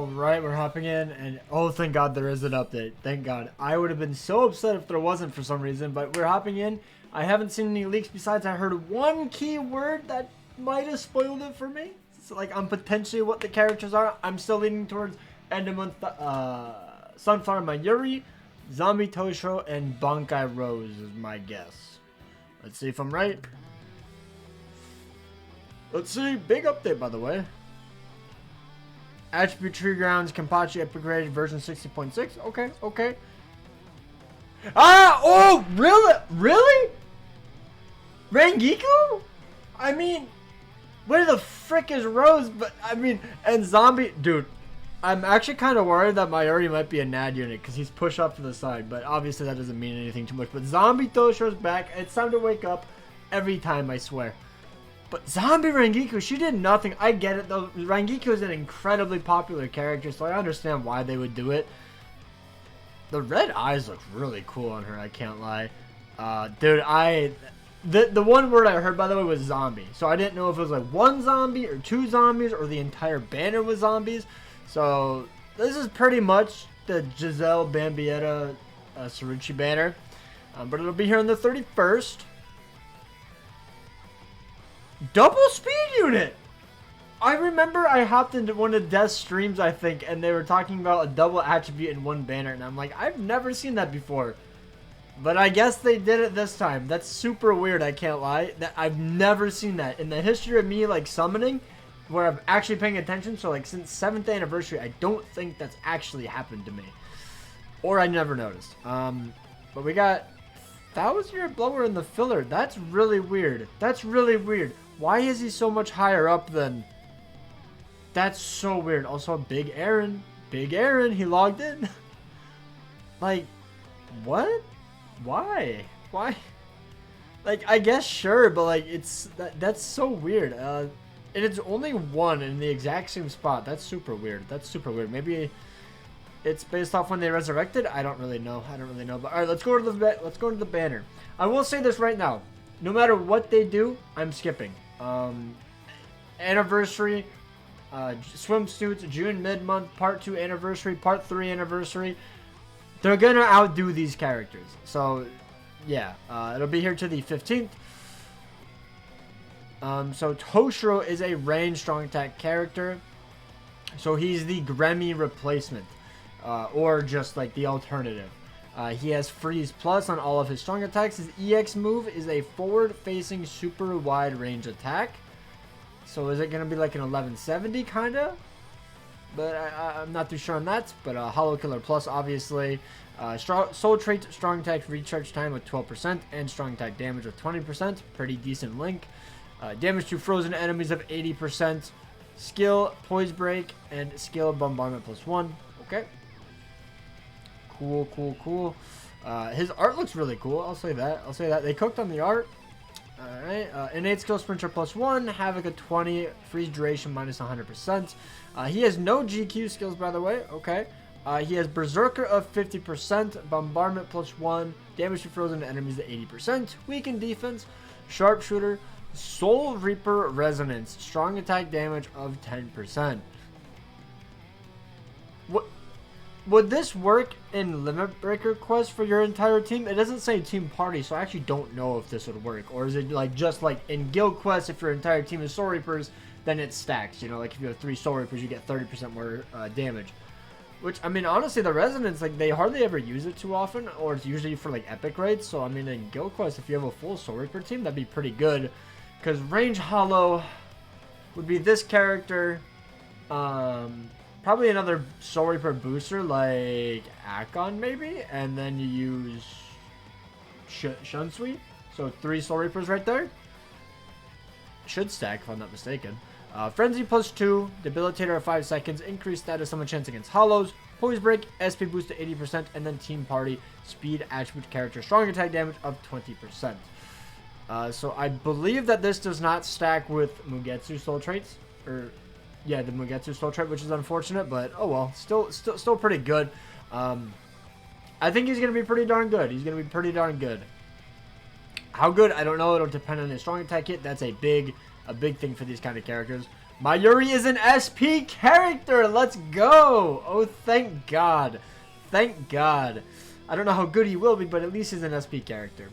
Alright, we're hopping in, and oh, thank God there is an update. Thank God. I would have been so upset if there wasn't for some reason, but we're hopping in. I haven't seen any leaks besides I heard one key word that might have spoiled it for me. So, like, on potentially what the characters are. I'm still leaning towards end of month Sunflower Mayuri, Zombie Toshiro, and Bankai Rose is my guess. Let's see if I'm right. Let's see. Big update, by the way. Attribute Tree Grounds, Kenpachi upgraded version 60.6. Okay, okay. Ah! Oh, really? Really? Rangiku? I mean, where the frick is Rose? But, I mean, and Zombie... Dude, I'm actually kind of worried that Mayuri might be a NAD unit because he's pushed up to the side. But obviously that doesn't mean anything too much. But Zombie Toshiro's back. It's time to wake up every time, I swear. But Zombie Rangiku, she did nothing. I get it, though. Rangiku is an incredibly popular character, so I understand why they would do it. The red eyes look really cool on her, I can't lie. Dude, the one word I heard, by the way, was zombie. So I didn't know if it was like one zombie or two zombies or the entire banner was zombies. So this is pretty much the Giselle Bambietta Saruchi banner. But it'll be here on the 31st. Double speed unit! I remember I hopped into one of Death's streams, I think, and they were talking about a double attribute in one banner, and I'm like, I've never seen that before. But I guess they did it this time. That's super weird, I can't lie. I've never seen that. In the history of me, like, summoning, where I'm actually paying attention, so, like, since 7th anniversary, I don't think that's actually happened to me. Or I never noticed. But we got Thousand-Year Blower in the filler. That's really weird. That's really weird. Why is he so much higher up than... That's so weird. Also, Big Aaron. Big Aaron, he logged in. Like, what? Why? Why? Like, I guess sure, but like, it's... That's so weird. And it's only one in the exact same spot. That's super weird. That's super weird. Maybe it's based off when they resurrected? I don't really know. I don't really know. But alright, let's go to the banner. I will say this right now. No matter what they do, I'm skipping. Anniversary, swimsuits, June mid-month, part 2 anniversary, part 3 anniversary. They're gonna outdo these characters. So, yeah, it'll be here to the 15th. So Toshiro is a range strong attack character. So he's the Gremmy replacement, or just like the alternative. He has Freeze Plus on all of his strong attacks. His EX move is a forward-facing super wide range attack. So is it going to be like an 1170 kind of? But I'm not too sure on that. But Hollow Killer Plus, obviously. Soul Trait, strong attack recharge time with 12% and strong attack damage with 20%. Pretty decent link. Damage to frozen enemies of 80%. Skill, Poise Break, and skill Bombardment plus 1. Okay. Cool, cool, cool. His art looks really cool. I'll say that. I'll say that. They cooked on the art. Alright. Innate skill Sprinter plus 1. Havoc at 20. Freeze duration minus 100%. He has no GQ skills, by the way. Okay. He has Berserker of 50%. Bombardment plus 1. Damage to frozen enemies at 80%. Weakened defense. Sharpshooter. Soul Reaper Resonance. Strong attack damage of 10%. What? Would this work in Limit Breaker Quest for your entire team? It doesn't say team party, so I actually don't know if this would work. Or is it like just like in Guild Quest, if your entire team is Soul Reapers, then it stacks. You know, like if you have 3 Soul Reapers, you get 30% more damage. Which, I mean, honestly, the Resonance, like, they hardly ever use it too often. Or it's usually for, like, epic raids. So, I mean, in Guild Quest, if you have a full Soul Reaper team, that'd be pretty good. Because Range Hollow would be this character. Probably another Soul Reaper booster like Akon maybe, and then you use Shunsui. So 3 Soul Reapers right there. Should stack if I'm not mistaken. Frenzy plus 2, Debilitator of 5 seconds, increased status summon chance against Hollows, Poise Break, SP boost to 80%, and then Team Party, Speed Attribute Character, Strong Attack Damage of 20%. So I believe that this does not stack with Mugetsu Soul Traits, or yeah, the Mugetsu Soul Trait, which is unfortunate, but oh well, still pretty good. I think he's gonna be pretty darn good. He's gonna be pretty darn good. How good? I don't know. It'll depend on his strong attack hit. That's a big thing for these kind of characters. Mayuri is an SP character. Let's go. Oh, thank God. Thank God. I don't know how good he will be, but at least he's an SP character.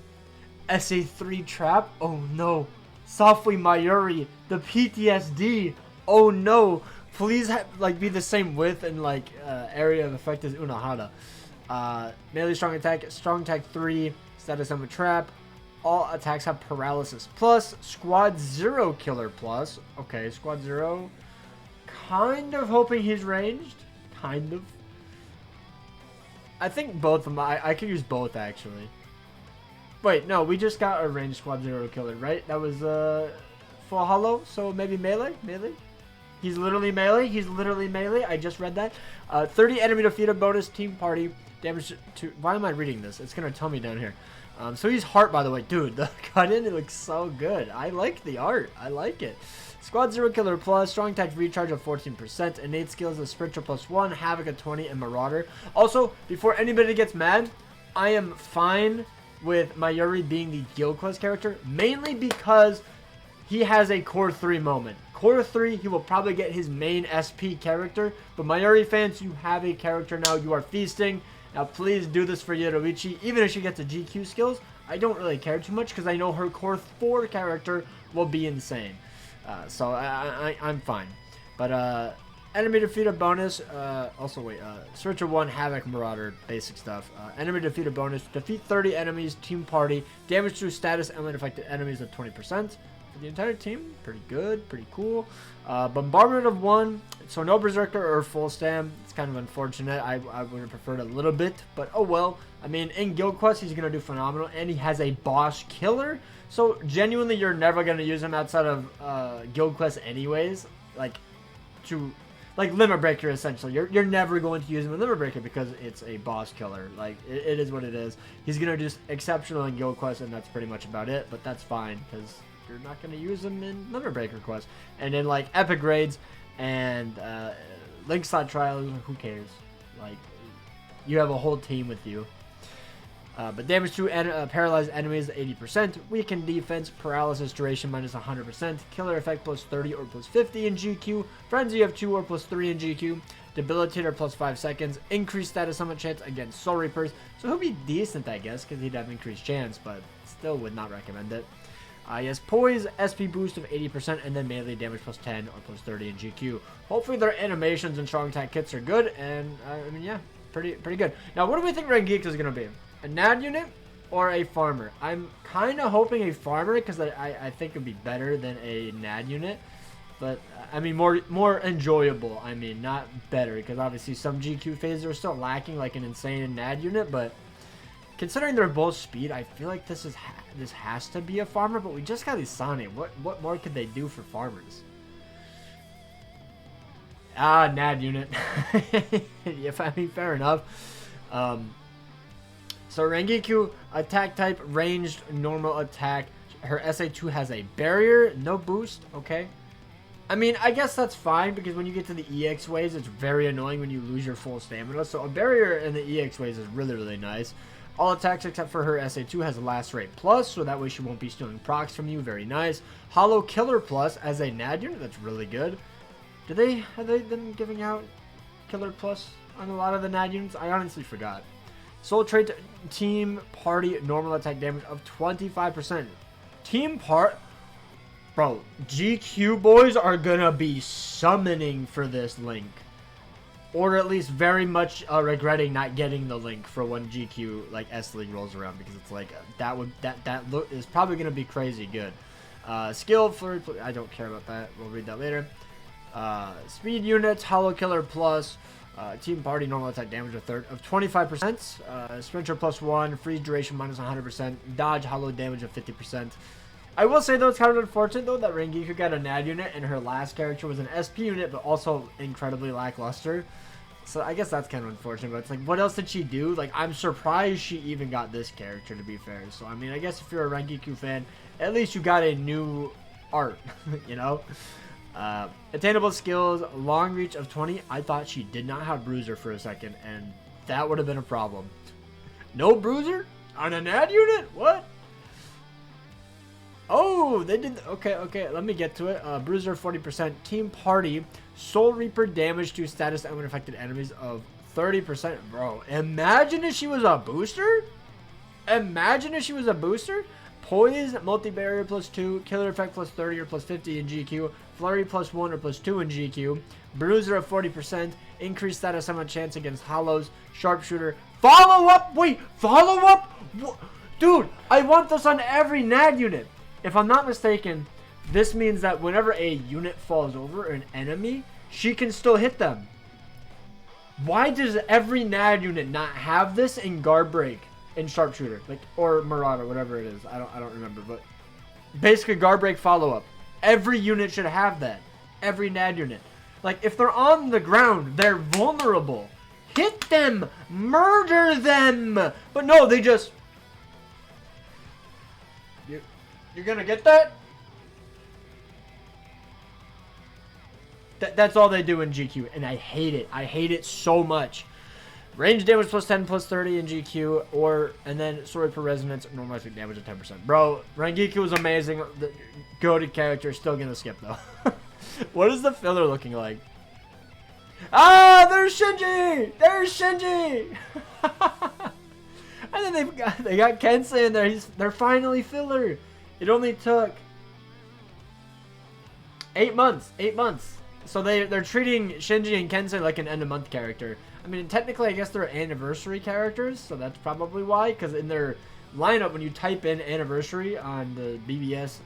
SA3 trap. Oh no. Softly Mayuri. The PTSD. Oh no. Please like be the same width and like area of effect as Unohana. Melee strong attack 3. Status of a trap. All attacks have paralysis plus. Squad 0 killer plus. Okay, squad 0. Kind of hoping he's ranged. Kind of. I think both of them. I could use both actually. Wait, no, we just got a ranged squad 0 killer, right? That was full hollow, so maybe melee? Melee? He's literally melee. He's literally melee. I just read that. 30 enemy defeated bonus team party damage to. Why am I reading this? It's gonna tell me down here. So he's heart, by the way, dude. The cut in, it looks so good. I like the art. I like it. Squad 0 killer plus, strong attack recharge of 14%, innate skills of spiritual +1, havoc of 20, and marauder. Also, before anybody gets mad, I am fine with Mayuri being the guild quest character, mainly because he has a core 3 moment. Core 3, he will probably get his main SP character, but Mayuri fans, you have a character now. You are feasting. Now, please do this for Yoruichi. Even if she gets the GQ skills, I don't really care too much because I know her core 4 character will be insane. So I'm fine. But enemy defeated bonus. Also, wait. Searcher 1, Havoc, Marauder, basic stuff. Enemy defeated bonus. Defeat 30 enemies, team party. Damage to status element affected enemies of 20%. For the entire team, pretty good, pretty cool. Bombardment of 1, so no Berserker or full stam. It's kind of unfortunate. I would have preferred a little bit, but oh well. I mean, in Guild Quest, he's going to do phenomenal, and he has a boss killer. So genuinely, you're never going to use him outside of Guild Quest anyways. Like Limit Breaker, essentially. You're never going to use him in Limit Breaker because it's a boss killer. Like, it is what it is. He's going to do exceptional in Guild Quest, and that's pretty much about it, but that's fine, because you're not going to use them in Limit Breaker quest. And in like epic raids and link slot trials, who cares? Like, you have a whole team with you. But damage to paralyzed enemies 80%, weakened defense, paralysis duration minus 100%, killer effect plus 30 or plus 50 in GQ, frenzy of 2 or plus 3 in GQ, debilitator plus 5 seconds, increased status summon chance against soul reapers. So he'll be decent, I guess, because he'd have increased chance, but still would not recommend it. Yes, Poise, SP boost of 80%, and then melee damage plus 10 or plus 30 in GQ. Hopefully their animations and strong attack kits are good, and I mean, yeah, pretty good. Now, what do we think Rangiku is going to be? A NAD unit or a farmer? I'm kind of hoping a farmer, because I think it would be better than a NAD unit. But, I mean, more enjoyable. I mean, not better, because obviously some GQ phases are still lacking, like an insane NAD unit, but considering they're both speed, I feel like this has to be a farmer, but we just got Isane. What more could they do for farmers? NAD unit. If I mean, fair enough. So Rangiku, attack type, ranged, normal attack. Her SA2 has a barrier, no boost, okay. I mean, I guess that's fine, because when you get to the EX waves, it's very annoying when you lose your full stamina. So a barrier in the EX waves is really, really nice. All attacks except for her SA2 has a last rate plus, so that way she won't be stealing procs from you. Very nice. Hollow Killer plus as a NAD unit, that's really good. Have they been giving out Killer plus on a lot of the NAD units? I honestly forgot. Soul trait team party normal attack damage of 25%. Bro, GQ boys are gonna be summoning for this link. Or at least very much regretting not getting the link for when GQ like S League rolls around, because it's like that look is probably gonna be crazy good. Skill flurry, I don't care about that. We'll read that later. Speed units, Hollow Killer plus, team party normal attack damage of 25%. Sprinter plus 1, freeze duration minus 100%, dodge hollow damage of 50%. I will say though, it's kind of unfortunate though that Rangiku got a NAD unit and her last character was an SP unit, but also incredibly lackluster. So I guess that's kind of unfortunate, but it's like, what else did she do? Like, I'm surprised she even got this character, to be fair. So I mean, I guess if you're a Rangiku fan, at least you got a new art, you know? Attainable skills, long reach of 20. I thought she did not have bruiser for a second, and that would have been a problem. No bruiser on a NAD unit? What? Oh, they did. Okay, okay. Let me get to it. Bruiser 40%. Team Party. Soul Reaper damage to status element affected enemies of 30%. Bro, imagine if she was a booster. Imagine if she was a booster. Poise, multi-barrier +2, killer effect +30 or +50 in GQ, flurry +1 or +2 in GQ, bruiser of 40%, increased status element chance against hollows, sharpshooter, follow up, wait, follow up? Dude, I want this on every NAD unit. If I'm not mistaken, this means that whenever a unit falls over an enemy, she can still hit them. Why does every NAD unit not have this in guard break? In sharpshooter, like, or marauder, whatever it is, I don't remember, but basically guard break follow up. Every unit should have that. Every NAD unit. Like, if they're on the ground, they're vulnerable. Hit them, murder them. But no, they just. You're gonna get that? That's all they do in GQ, and I hate it. I hate it so much. Range damage +10, +30 in GQ, and then sword per resonance, normalizing damage at 10%. Bro, Rangiku was amazing. The goated character, still gonna skip though. What is the filler looking like? Ah, there's Shinji! There's Shinji! And then they got Kensei in there. They're finally filler. It only took 8 months. 8 months. So they're treating Shinji and Kensei like an end of month character. I mean, technically, I guess they're anniversary characters, so that's probably why. Because in their lineup, when you type in anniversary on the BBS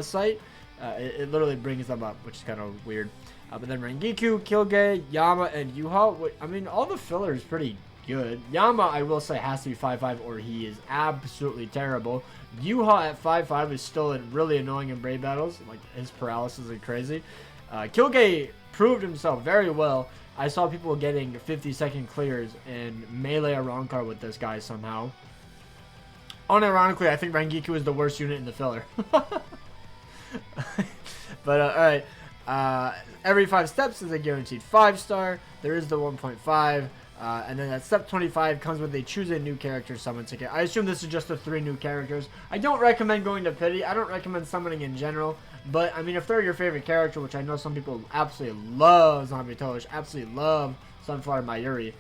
site, it literally brings them up, which is kind of weird. But then Rangiku, Kyuuge, Yama, and Yuha. I mean, all the filler is pretty good. Yama, I will say, has to be 5-5 or he is absolutely terrible. Yuha at 5-5 is still really annoying in Brave battles. Like, his paralysis is crazy. Kyuuge proved himself very well. I saw people getting 50-second clears in melee Arankar with this guy somehow. Unironically, I think Rangiku is the worst unit in the filler. But, alright. Every 5 steps is a guaranteed 5-star. There is the 1.5. And then at step 25 comes with a choose a new character summon ticket. I assume this is just the 3 new characters. I don't recommend going to pity. I don't recommend summoning in general. But, I mean, if they're your favorite character, which I know some people absolutely love Zombie Tosh, absolutely love Sunflower Mayuri,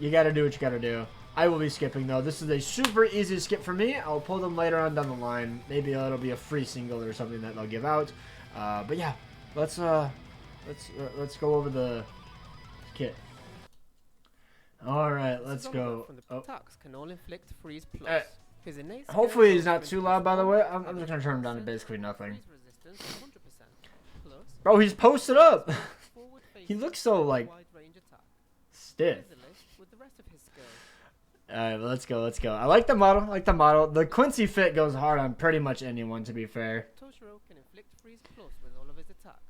you gotta do what you gotta do. I will be skipping, though. This is a super easy skip for me. I'll pull them later on down the line. Maybe it'll be a free single or something that they'll give out. But, yeah. Let's go over the kit. Alright, let's go. Hopefully he's not too loud, by the way. I'm just gonna turn him down to basically nothing. Bro, he's posted up. He looks so, like, stiff. Alright, let's go. I like the model. The Quincy fit goes hard on pretty much anyone, to be fair. Toshiro can inflict freeze plus with all of his attacks,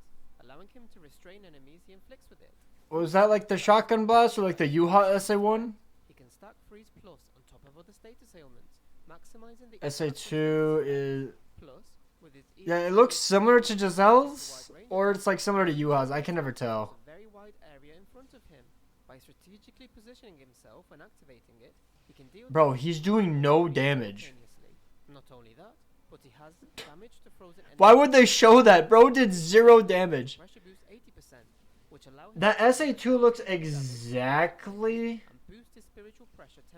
allowing him to restrain enemies he inflicts with it. Was that like the shotgun blast or like the Yuha SA1? He can stack freeze plus on top of other status ailments, maximizing the SA2 is... plus with his Yeah, it looks similar to Giselle's, or it's like similar to Yuha's. I can never tell. A very wide area in front of him. By strategically positioning himself and activating it, he can deal. Bro, he's doing no damage. Not only that, but he has damage to frozen enemies. Why would they show that? Bro did 0 damage. Pressure boost 80%, which allows That SA2 looks exactly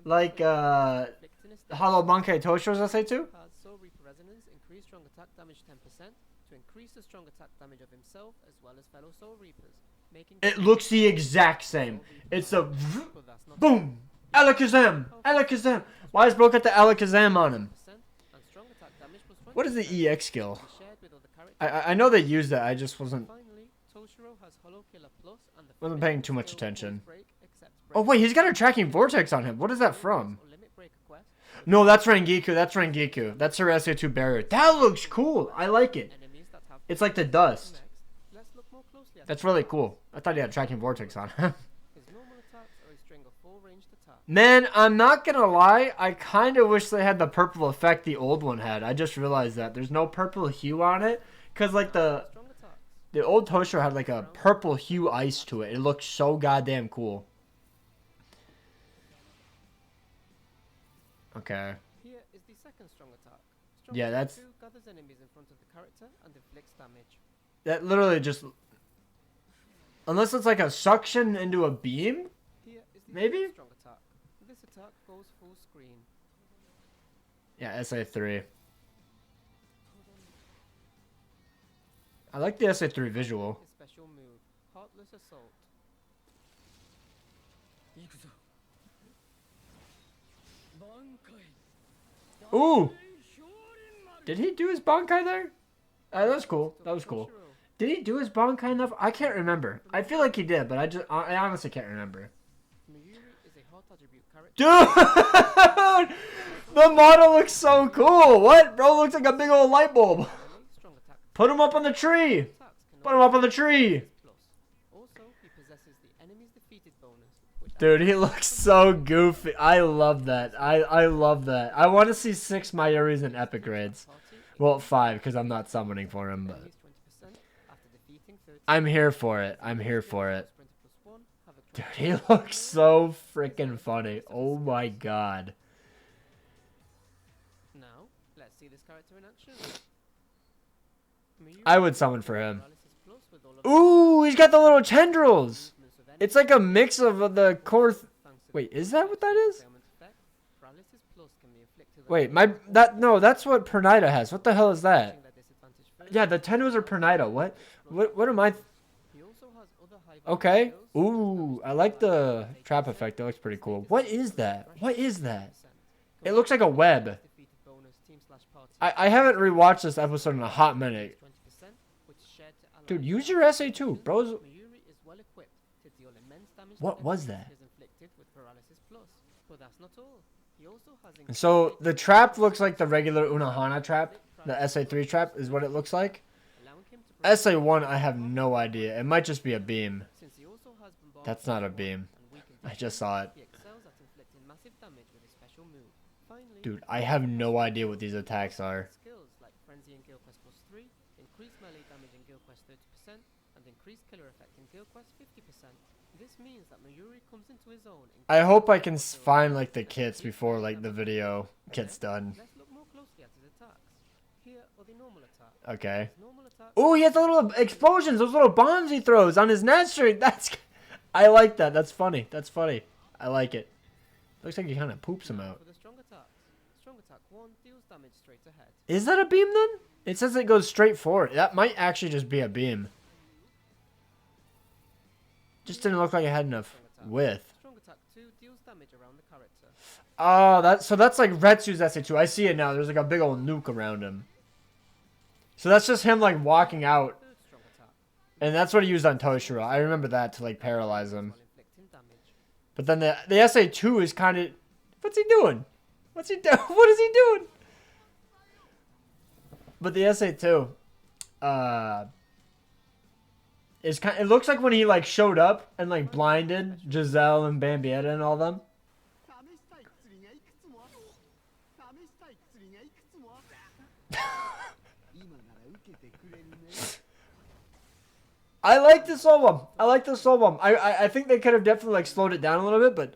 like Hollow Monkey Toshiro's SA2. Soul Reaper Resonance increase strong attack damage 10% to increase the strong attack damage of himself as well as fellow Soul Reapers, making It looks the exact same. It's a boom. Alakazam. Alakazam. Why is Bro got the Alakazam on him? What is the EX skill? I know they used that. I just wasn't paying too much attention. Oh wait, he's got a tracking vortex on him. What is that from? No, that's Rangiku. That's Rangiku. That's her SA2 barrier. That looks cool. I like it. It's like the dust. That's really cool. I thought he had a tracking vortex on him. Man, I'm not gonna lie. I kind of wish they had the purple effect the old one had. I just realized that there's no purple hue on it, cause like the old Toshiro had like a purple hue ice to it. It looked so goddamn cool. Okay. Here is the second strong attack. Yeah, that's... 2 gathers enemies in front of the character and inflicts damage. That literally just... Unless it's like a suction into a beam? Here is the Maybe? strong attack. This attack goes full screen. Yeah, SA3. I like the SA3 visual. His special move, Heartless Assault. Ooh! Did he do his Bankai there? That was cool. That was cool. Did he do his Bankai enough? I can't remember. I feel like he did, but I honestly can't remember. MAYURI is a heart attribute character. Dude! The model looks so cool! What? Bro looks like a big old light bulb. Strong attack. Put him up on the tree! Attacks can Put him up on the tree! plus. Also, he possesses the enemy's defeated bonus, which Dude, he looks so goofy. I love that. I love that. I want to see 6 Mayuris in epic raids. Well, 5, because I'm not summoning for him, but... enemies 20% after defeating 30. I'm here for it. I'm here for it. Dude, he looks so freaking funny. Oh my god. Now, let's see this character in action. I would summon for him. Ooh, he's got the little tendrils. It's like a mix of the core... Wait, is that what that is? Wait, that's what Pernida has. What the hell is that? Yeah, the tendrils are Pernida. What am I... Okay. Ooh, I like the trap effect. That looks pretty cool. What is that? What is that? It looks like a web. I haven't rewatched this episode in a hot minute. Dude, use your SA2, bros. What was that? So the trap looks like the regular Unohana trap. The SA3 trap is what it looks like. SA1, I have no idea. It might just be a beam. That's not a beam. I just saw it. Dude, I have no idea what these attacks are. Skills like Frenzy in Guild Quest +3, increase melee damage in Guild Quest 30%, and increase killer effect in Guild Quest 50%. This means that MAYURI comes into his own. I hope I can find like the kits before like the video gets done. Let's look more closely at his attacks. Here are the normal attack. Okay. Normal attack. Oh, he has the little explosions, those little bombs he throws on his net string. That's... I like that. That's funny. That's funny. I like it. Looks like he kind of poops him out. For the strong attacks. Strong attack 1 deals damage straight ahead. Is that a beam then? It says it goes straight forward. That might actually just be a beam. Just didn't look like it had enough width. Strong attack 2 deals damage around the character. Oh, that's like Retsu's SA2. I see it now. There's like a big old nuke around him. So that's just him like walking out. Third strong attack. And that's what he used on Toshiro. I remember that to like paralyze him. While inflicting damage. But then the SA2 is kind of... What's he doing? What's he doing? What is he doing? But the SA2... is kind... It looks like when he like showed up and like blinded Giselle and Bambietta and all them. I like the soul bomb. I like the soul bomb. I think they could have definitely like slowed it down a little bit, but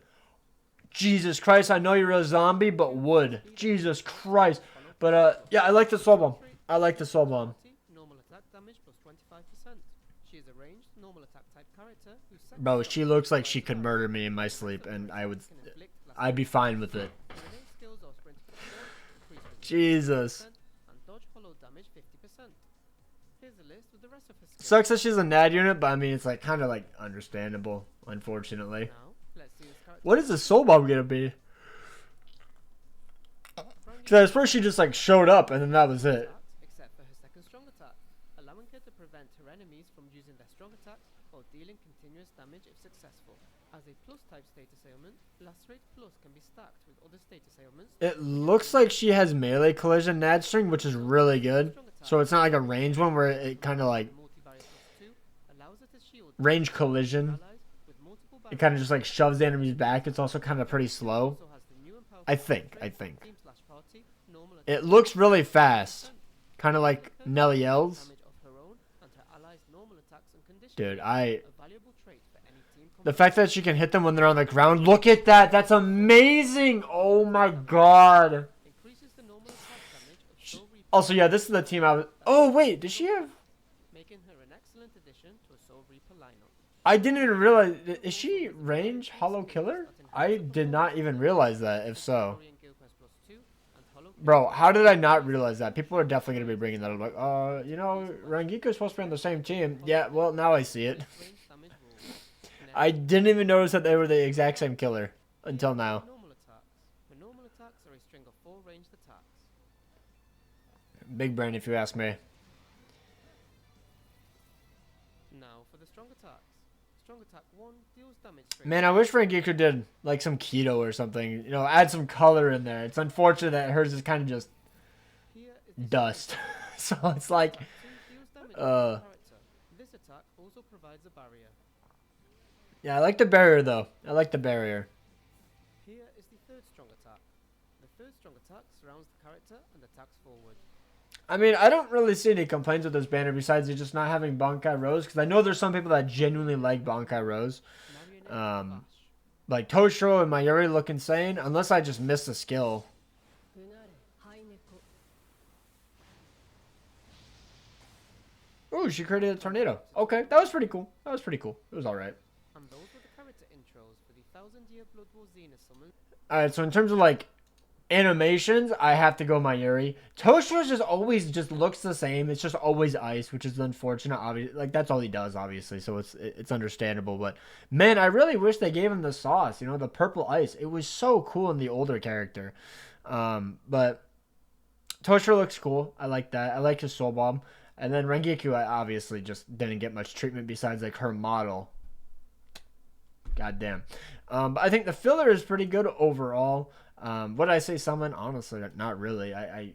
Jesus Christ, I know you're a zombie, but would. Jesus Christ. But yeah, I like the soul bomb. I like the soul bomb. Normal attack damage plus 25%. She is a ranged normal attack type character who Bro, she looks like she could murder me in my sleep, and I'd be fine with it. Jesus. And dodge hollow damage 50%. Here's the list with the rest of her skills. Sucks that she's a NAD unit, but I mean, it's like kind of like understandable, unfortunately. Now, let's see this character. What is the soul bomb gonna be? Because at first she just like showed up, and then that was it. Except for her second strong attack, allowing her to prevent her enemies from using their strong attacks or dealing continuous damage if successful. As a plus type status ailment, Lacerate Plus can be stacked with other status ailments. It looks like she has melee collision NAD string, which is really good. So it's not like a range one where it kind of like range collision. It kind of just like shoves the enemies back. It's also kind of pretty slow. I think. It looks really fast. Kind of like Nelly L's. Dude, the fact that she can hit them when they're on the ground. Look at that. That's amazing. Oh my god. Also, yeah, this is the team I was... Oh, wait, did she have... making her an excellent addition to a Soul Reaper lineup. I didn't even realize... Is she range Hollow Killer? I did not even realize that, if so. Bro, how did I not realize that? People are definitely going to be bringing that up. Like, you know, Rangiku is supposed to be on the same team. Yeah, well, now I see it. I didn't even notice that they were the exact same killer until now. The normal attacks are a string of 4 ranged attacks. Big brain, if you ask me. Now for the strong attacks. Strong attack 1 deals damage straight. Man, I wish Rangiku did like some keto or something. You know, add some color in there. It's unfortunate that hers is kind of just dust. So it's like, This attack also provides a barrier. Yeah, I like the barrier though. I like the barrier. Here is the third strong attack. The third strong attack surrounds the character and attacks forward. I mean, I don't really see any complaints with this banner besides it just not having Bankai Rose, because I know there's some people that genuinely like Bankai Rose. Like Toshiro and Mayuri look insane, unless I just missed a skill. Ooh, she created a tornado. Okay, that was pretty cool. That was pretty cool. It was alright. And those were the character intros for the 1000-year Blood War Zenith summon. Alright, so in terms of like animations, I have to go Mayuri. Toshiro just always just looks the same. It's just always ice, which is unfortunate. Obviously, like that's all he does, obviously. So it's understandable. But man, I really wish they gave him the sauce. You know, the purple ice. It was so cool in the older character. But Toshiro looks cool. I like that. I like his soul bomb. And then Rangiku, I obviously just didn't get much treatment besides like her model. God damn. But I think the filler is pretty good overall. What did I say? Summon? Honestly, not really. I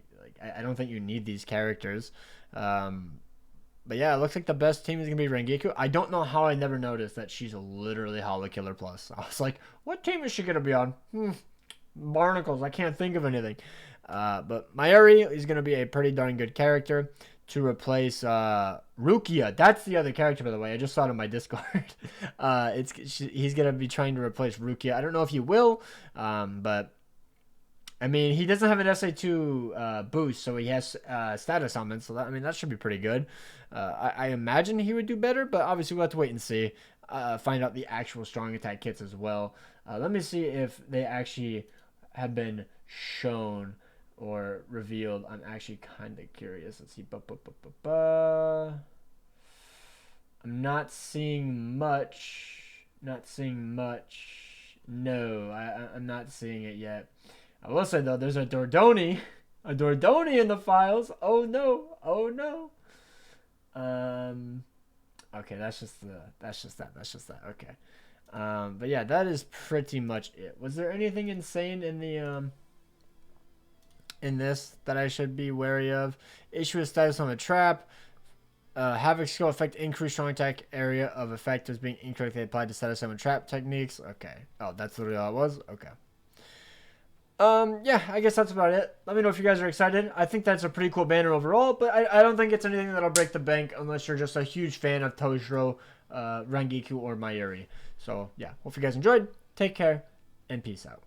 don't think you need these characters. But yeah, it looks like the best team is gonna be Rangiku. I don't know how I never noticed that she's literally Hollow Killer Plus. I was like, what team is she gonna be on? Barnacles. I can't think of anything. But Mayuri is gonna be a pretty darn good character to replace Rukia. That's the other character, by the way. I just saw it in my Discord. He's gonna be trying to replace Rukia. I don't know if he will, but I mean, he doesn't have an SA2 boost, so he has status summons. So that should be pretty good. I imagine he would do better, but obviously we'll have to wait and see. Find out the actual strong attack kits as well. Let me see if they actually have been shown or revealed. I'm actually kind of curious. Let's see. I'm not seeing much. No, I'm not seeing it yet. I will say though, there's a Dordoni in the files. Oh no. Okay, that's just that. Okay. But yeah, that is pretty much it. Was there anything insane in the in this that I should be wary of? Issue a status on a trap. Havoc skill effect increase strong attack area of effect is being incorrectly applied to status summon trap techniques. Okay. Oh, that's literally all it was? Okay. Yeah, I guess that's about it. Let me know if you guys are excited. I think that's a pretty cool banner overall, but I don't think it's anything that'll break the bank unless you're just a huge fan of Toshiro, Rangiku, or Mayuri. So, yeah. Hope you guys enjoyed. Take care, and peace out.